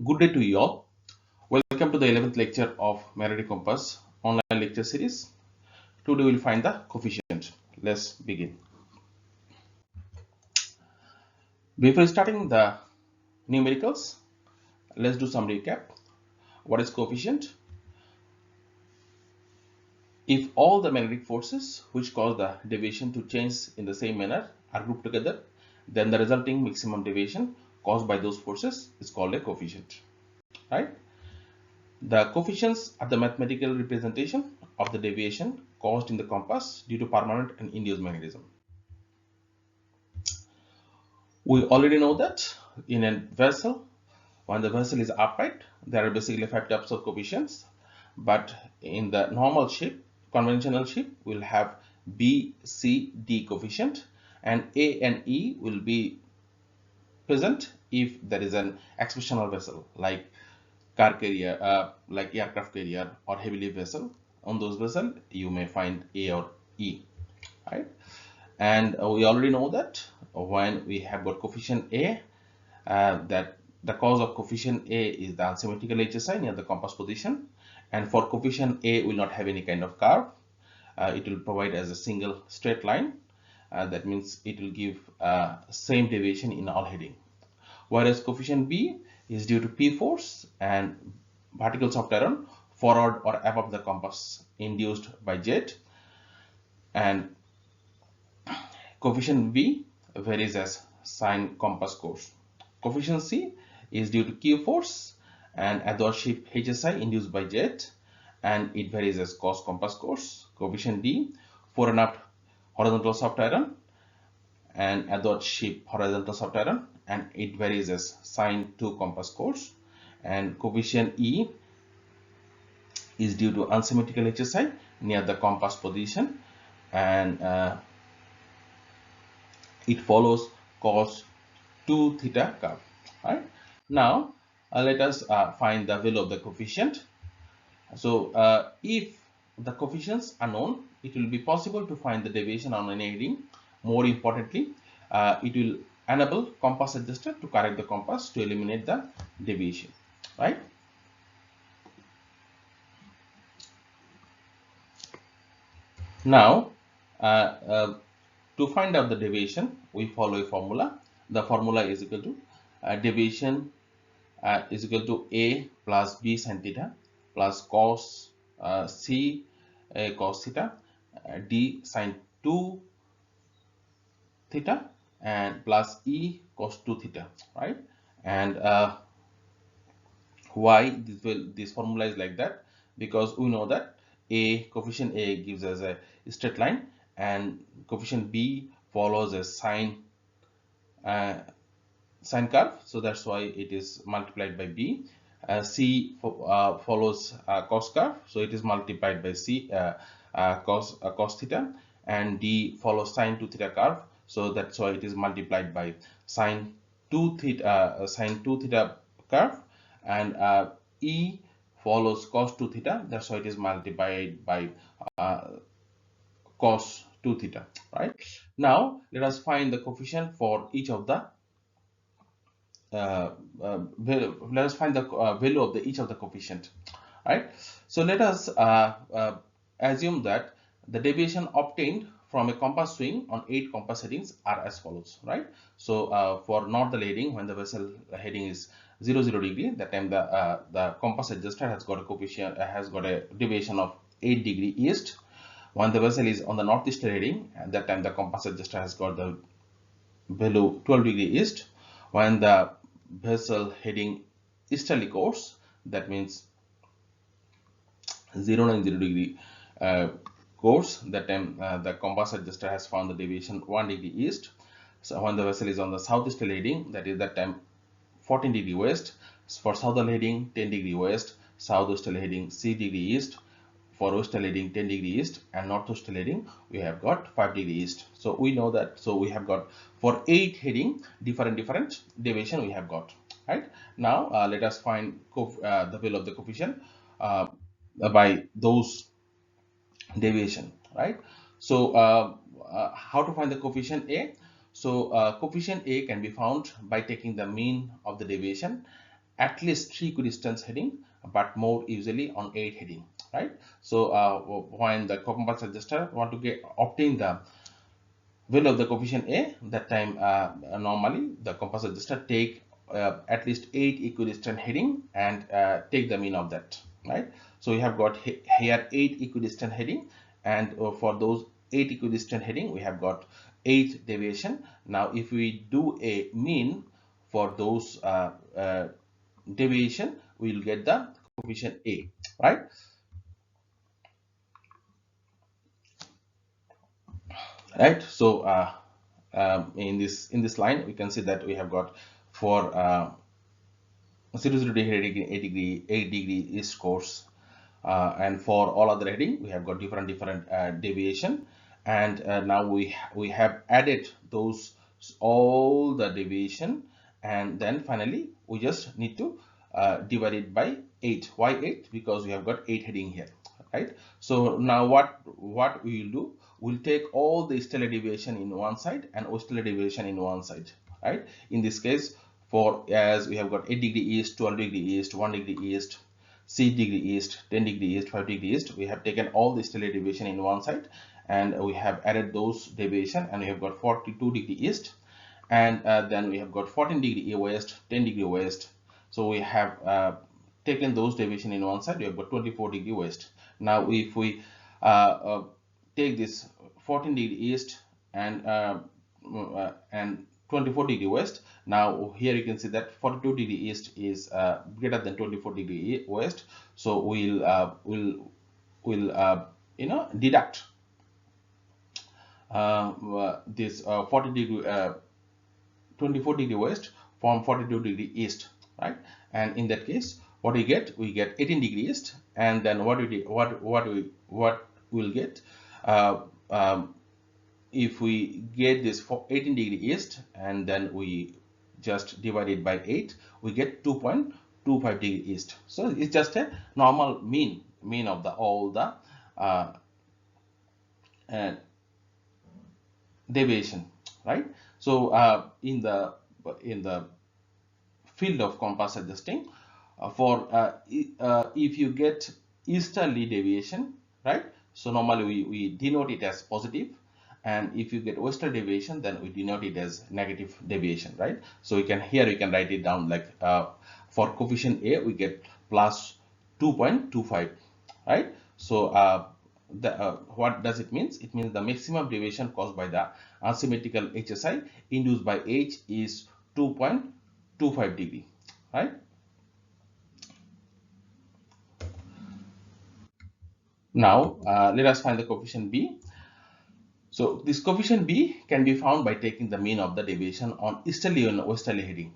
Good day to you all. Welcome to the 11th lecture of Merity Compass online lecture series. Today we'll find the coefficient. Let's begin. Before starting the numericals, let's do some recap. What is coefficient? If all the magnetic forces which cause the deviation to change in the same manner are grouped together, then the resulting maximum deviation caused by those forces is called a coefficient, right? The coefficients are the mathematical representation of the deviation caused in the compass due to permanent and induced magnetism. We already know that in a vessel, when the vessel is upright, there are basically 5 types of coefficients. But in the normal shape, conventional shape, we'll have B, C, D coefficient, and A and E will be present if there is an expressional vessel like car carrier, like aircraft carrier or heavy lift vessel. On those vessels, you may find A or E, right? And we already know that when we have got coefficient A, that the cause of coefficient A is the unsymmetrical HSI near the compass position, and for coefficient A will not have any kind of curve. It will provide as a single straight line. That means it will give same deviation in all heading. Whereas coefficient B is due to P force and particles of iron forward or above the compass induced by jet, and coefficient B varies as sine compass course. Coefficient C is due to Q force and adverseship HSI induced by jet, and it varies as cos compass course. Coefficient D, fore and aft horizontal soft iron and adverseship horizontal soft iron, and it varies as sine 2 compass course. And coefficient E is due to unsymmetrical HSI near the compass position, and it follows cos 2 theta curve. Right now, let us find the value of the coefficient. So if the coefficients are known, it will be possible to find the deviation on any heading. More importantly, it will enable compass adjuster to correct the compass to eliminate the deviation, right? Now, to find out the deviation, we follow a formula. The formula is equal to deviation is equal to A plus B sin theta plus cos C cos theta D sin 2 theta and plus E cos 2 theta, right? And why this formula is like that? Because we know that coefficient A gives us a straight line and coefficient B follows a sine curve, so that's why it is multiplied by B. C follows cos curve, so it is multiplied by C cos theta, and D follows sine 2 theta curve, so that's why it is multiplied by sine 2 theta curve, and E follows cos 2 theta, that's why it is multiplied by cos 2 theta, right? Now let us find the coefficient for each of the let us find the value of each of the coefficient, right? So let us assume that the deviation obtained from a compass swing on 8 compass headings are as follows, right? So for northerly heading, when the vessel heading is 0 degree, that time the compass adjuster has got a coefficient has got a deviation of 8 degree east. When the vessel is on the northeasterly heading, at that time the compass adjuster has got the value 12 degree east. When the vessel heading easterly course, that means 090 degree course, that time the compass adjuster has found the deviation 1 degree east. So when the vessel is on the southeasterly heading, that is that time 14 degree west. For southerly heading 10 degree west, southwesterly heading 6 degree east, for westerly heading 10 degree east, and northwesterly heading we have got 5 degree east. So we know that, so we have got for 8 heading different deviation we have got, right? Now let us find the value of the coefficient by those deviation, right? So how to find the coefficient A? So coefficient A can be found by taking the mean of the deviation at least 3 equidistance heading, but more usually on 8 heading, right? So when the compass adjuster want to obtain the value of the coefficient A, that time normally the compass adjuster take at least 8 equidistant heading and take the mean of that, right? So we have got here 8 equidistant heading, and for those 8 equidistant heading we have got 8 deviation. Now if we do a mean for those deviation, we will get the coefficient A, right? Right. So in this line we can see that we have got for 0 degree, 8 degree east course, and for all other heading we have got different deviation, and now we have added those all the deviation, and then finally we just need to divide it by 8. Why 8? Because we have got 8 heading here, right? So now what we will do, we'll take all the stellar deviation in one side and stellar deviation in one side, right? In this case, for as we have got 8 degree east, 12 degree east, 1 degree east, 6 degree east, 10 degree east, 5 degree east, we have taken all the stellar deviation in one side and we have added those deviation, and we have got 42 degree east, and then we have got 14 degree west, 10 degree west. So we have taken those deviation in one side, we have got 24 degree west. Now if we take this 14 degree east and 24 degree west, now here you can see that 42 degree east is greater than 24 degree west. So we'll deduct this 40 degree 24 degree west from 42 degree east, right? And in that case what we get 18 degree east, and then what we'll get if we get this for 18 degree east and then we just divide it by 8, we get 2.25 degree east. So it's just a normal mean of the all the deviation, right? So in the field of compass adjusting, if you get easterly deviation, right? So normally we denote it as positive, and if you get westerly deviation, then we denote it as negative deviation, right? So we can write it down like for coefficient A we get plus 2.25, right? So what does it means? It means the maximum deviation caused by the asymmetrical HSI induced by H is 2.25 degree, right? Now let us find the coefficient B. So this coefficient B can be found by taking the mean of the deviation on easterly and westerly heading,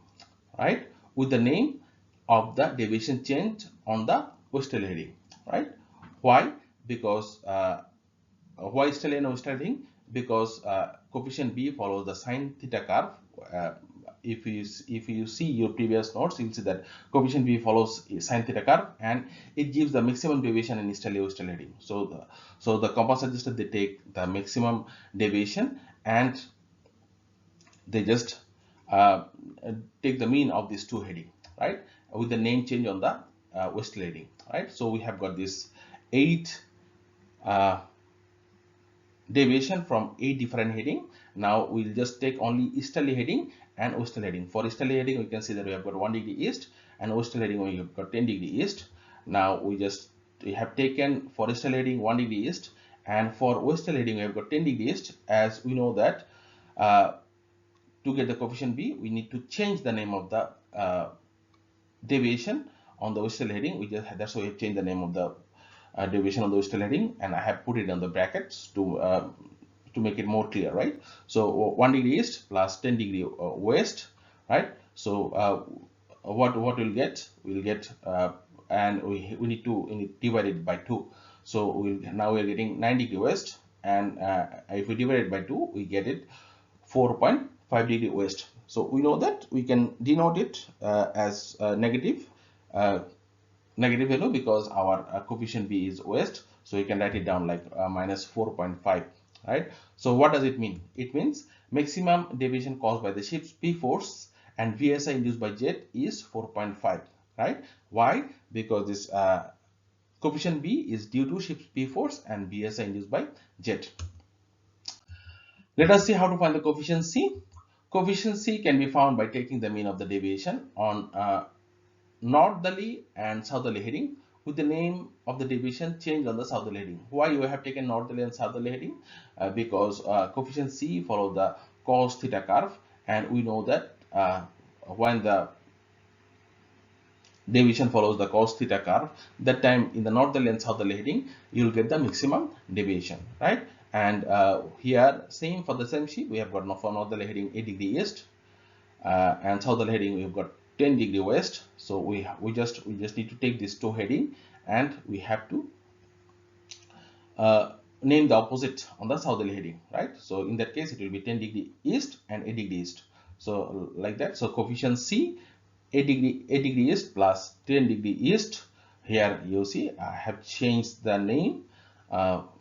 right, with the name of the deviation change on the westerly heading, right? Why? Because why easterly and westerly heading? Because coefficient B follows the sine theta curve. If you see your previous notes, you'll see that coefficient B follows sine theta curve, and it gives the maximum deviation in easterly westerly heading. So the compass adjuster, they take the maximum deviation and they just take the mean of these two heading, right, with the name change on the westerly heading, right? So we have got this 8 deviation from 8 different heading. Now we'll just take only easterly heading and westerly heading. For easterly heading we can see that we have got 1 degree east, and westerly heading we have got 10 degree east. Now we have taken for easterly heading 1 degree east, and for westerly heading we have got 10 degree east. As we know that to get the coefficient B, we need to change the name of the deviation on the westerly heading. That's why we have changed the name of the deviation on the westerly heading, and I have put it on the brackets to make it more clear, right? So 1 degree east plus 10 degree west, right? So what we'll get? We'll get and we need to divide it by 2. So now we're getting 9 degree west, and if we divide it by 2, we get it 4.5 degree west. So we know that we can denote it as negative value, because our coefficient B is west, so you can write it down like minus 4.5, right? So what does it mean? It means maximum deviation caused by the ship's P force and VSI induced by Z is 4.5, right? Why? Because this coefficient B is due to ship's P force and VSI induced by Z. Let us see how to find the coefficient C. Coefficient C can be found by taking the mean of the deviation on northerly and southerly heading with the name of the deviation changed on the southerly heading. Why you have taken northerly and southerly heading? Because coefficient C follows the cos theta curve, and we know that when the deviation follows the cos theta curve, that time in the northerly and southerly heading you will get the maximum deviation, right? And here same for the same sheet, we have got for northerly heading 8 degree east, and southerly heading we have got 10 degree west. So we just need to take these two heading and we have to name the opposite on the southerly heading, right? So in that case it will be 10 degree east and 8 degree east. So like that. So coefficient C 8 degree east plus 10 degree east. Here you see I have changed the name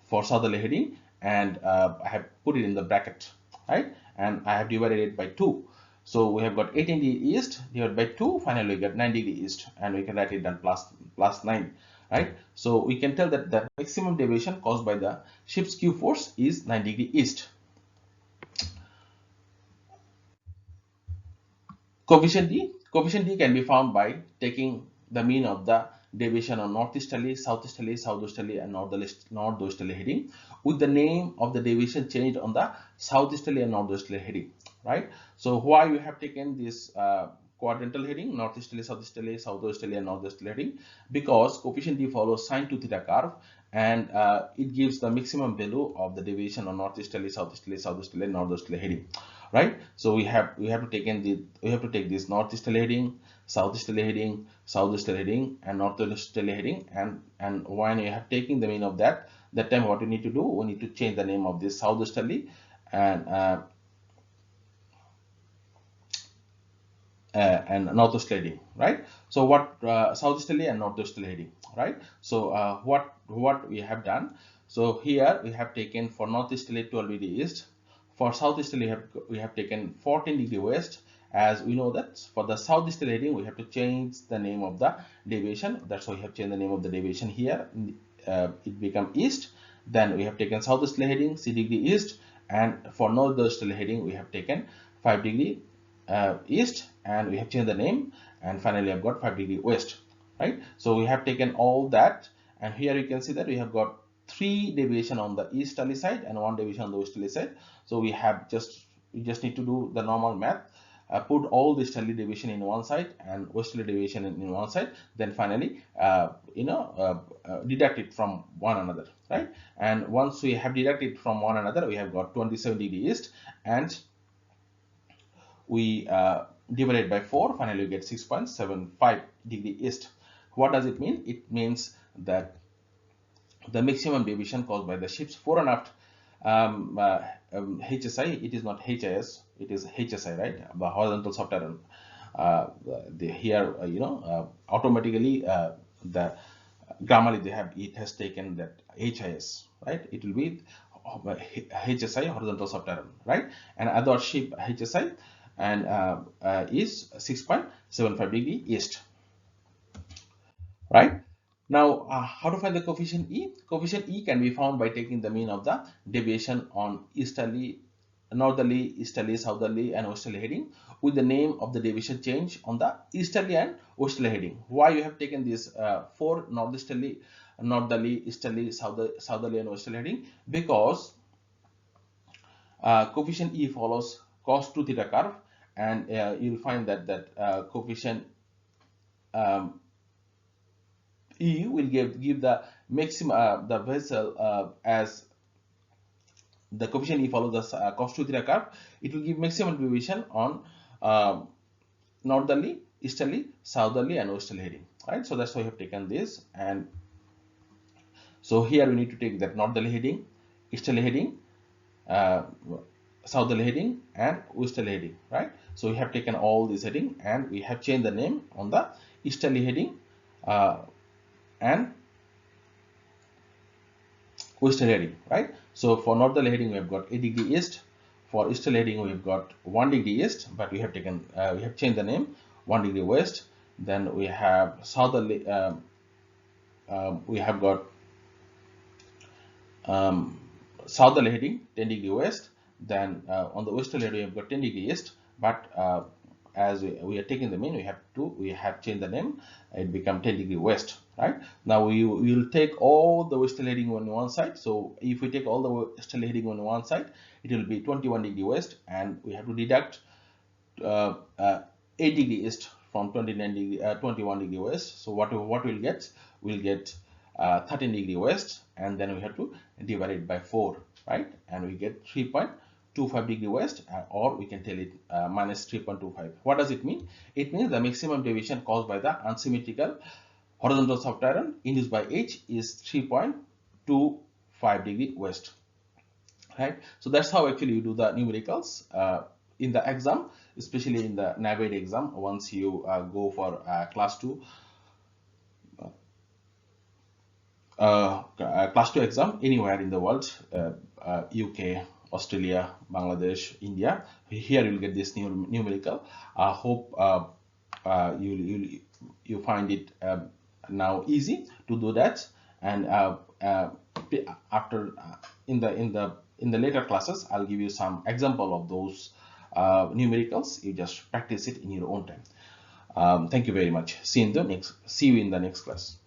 for southerly heading, and I have put it in the bracket, right? And I have divided it by 2. So we have got 18 degree east divided by 2. Finally we get 9 degree east, and we can write it down plus 9, right? So we can tell that the maximum deviation caused by the ship's Q force is 9 degree east. Coefficient D can be found by taking the mean of the deviation on northeasterly, southeasterly, southwesterly, and northwesterly heading with the name of the deviation changed on the southeasterly and northwesterly heading, right? So why you have taken this quadrantal heading, northeasterly, southeasterly, southwesterly, and northwesterly heading? Because coefficient D follows sine 2 theta curve, and it gives the maximum value of the deviation on northeasterly, southeasterly, southwesterly, and northwesterly heading, right? So we have to take this northeasterly heading, southeasterly heading, southwesterly heading, and northwesterly heading, and when you have taken the mean of that time what we need to do, we need to change the name of this southwesterly and northwesterly heading, right? So what southeasterly and northwesterly heading, right? So what we have done, so here we have taken for northeasterly 12 degree east, for southeasterly we have taken 14 degree west. As we know that for the southeasterly heading we have to change the name of the deviation, that's why we have changed the name of the deviation here. It become east. Then we have taken southeasterly heading 6 degree east, and for northwesterly heading we have taken 5 degree east, and we have changed the name, and finally I've got 5 degree west, right? So we have taken all that, and here you can see that we have got 3 deviation on the easterly side and 1 deviation on the westerly side. So we just need to do the normal math, put all the easterly deviation in one side and westerly deviation in one side, then finally deduct it from one another, right? And once we have deducted from one another, we have got 27 degree east, and we divide it by 4, finally we get 6.75 degree east. What does it mean? It means that the maximum deviation caused by the ship's fore and aft HSI, it is not HIS, it is HSI, right? The horizontal subterranean. Here, automatically the grammarly it has taken that HIS, right? It will be HSI, horizontal subterranean, right? And other ship HSI and is 6.75 degree east, right? Now, how to find the coefficient E? Coefficient E can be found by taking the mean of the deviation on easterly, northerly, easterly, southerly, and westerly heading with the name of the deviation change on the easterly and westerly heading. Why you have taken these 4 northeasterly, northerly, easterly, southerly, and westerly heading? Because coefficient E follows cos 2 theta curve, and you'll find that coefficient E will give the maximum the vessel as the coefficient E follows the cos 2 theta curve. It will give maximum deviation on northerly, easterly, southerly, and westerly heading, right? So that's why we have taken this, and so here we need to take that northerly heading, easterly heading, southerly heading, and westerly heading, right? So we have taken all this heading and we have changed the name on the easterly heading and westerly heading, right? So for northerly heading we have got 8 degree east, For easterly heading, we've got 1 degree east, but we have changed the name, 1 degree west. Then we have southerly, we have got southerly heading 10 degree west. Then on the westerly heading, we have got 10 degree east, but as we are taking the mean, we have changed the name. It become 10 degree west, right? Now we will take all the westerly heading on one side. So if we take all the westerly heading on one side, it will be 21 degree west, and we have to deduct 8 degree east from 21 degree west. So what we'll get, we'll get 13 degree west, and then we have to divide it by 4, right? And we get 3.25 degree west, or we can tell it minus 3.25. What does it mean? It means the maximum deviation caused by the unsymmetrical horizontal soft iron induced by H is 3.25 degree west, right? So that's how actually you do the numericals in the exam, especially in the NAVAID exam. Once you go for class 2 exam anywhere in the world, UK, Australia, Bangladesh, India, here you'll get this numerical. I hope you find it now easy to do that, and after in the later classes, I'll give you some example of those numericals. You just practice it in your own time. Thank you very much. See you in the next class.